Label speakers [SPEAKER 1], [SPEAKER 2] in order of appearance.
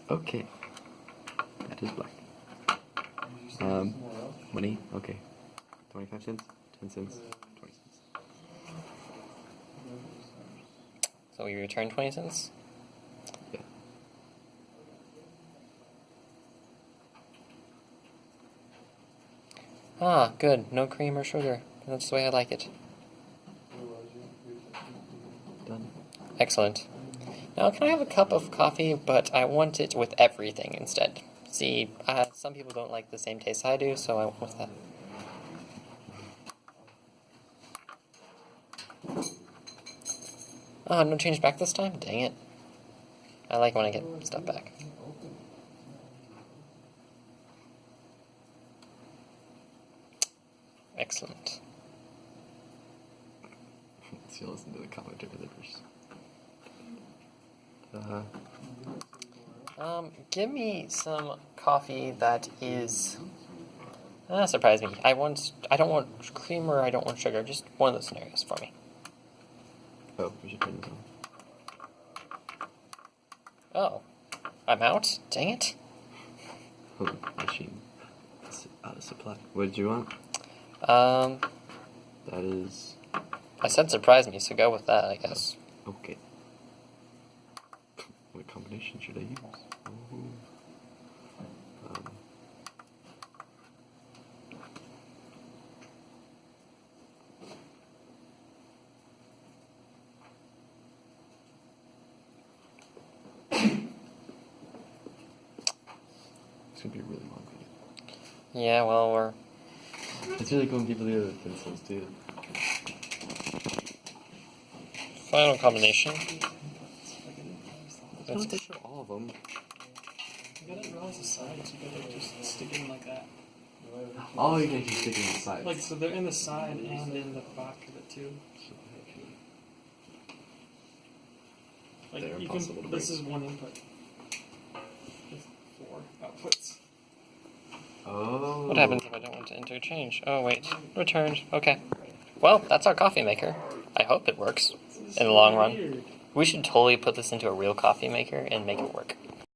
[SPEAKER 1] Okay. That is black. Money? Okay. 25 cents? 10 cents? 20 cents.
[SPEAKER 2] So we return 20 cents?
[SPEAKER 1] Yeah.
[SPEAKER 2] Ah, good. No cream or sugar. That's the way I like it.
[SPEAKER 1] Done.
[SPEAKER 2] Excellent. Now, can I have a cup of coffee, but I want it with everything instead? See, some people don't like the same taste I do, so I went with that. Oh, no change back this time? Dang it. I like when I get stuff back. Excellent.
[SPEAKER 1] Let's listen to the commentary of the first.
[SPEAKER 2] Give me some coffee that is... surprise me. I don't want cream or I don't want sugar. Just one of those scenarios for me.
[SPEAKER 1] Oh, we should turn this on.
[SPEAKER 2] Oh. I'm out? Dang it.
[SPEAKER 1] Oh, machine. It's out of supply. What did you want? That is...
[SPEAKER 2] I said surprise me, so go with that, I guess.
[SPEAKER 1] Okay. What combination should I use? Oh. It's gonna be a really long video.
[SPEAKER 2] Yeah, well, we're...
[SPEAKER 1] It's really going to give the other pencils too.
[SPEAKER 2] Final combination.
[SPEAKER 1] It's going to show all of them.
[SPEAKER 3] You gotta realize the sides, you gotta just stick them like that.
[SPEAKER 1] Oh, you can keep sticking on the sides.
[SPEAKER 3] Like, so they're in the side and in the back of it too. Like,
[SPEAKER 1] They're
[SPEAKER 3] you
[SPEAKER 1] impossible to
[SPEAKER 3] can,
[SPEAKER 1] break.
[SPEAKER 3] this is one input. With 4 outputs.
[SPEAKER 1] Oh.
[SPEAKER 2] What happens if I don't want to interchange? Oh, wait. Returned. Okay. Well, that's our coffee maker. I hope it works in the long run.
[SPEAKER 3] Weird.
[SPEAKER 2] We should totally put this into a real coffee maker and make it work.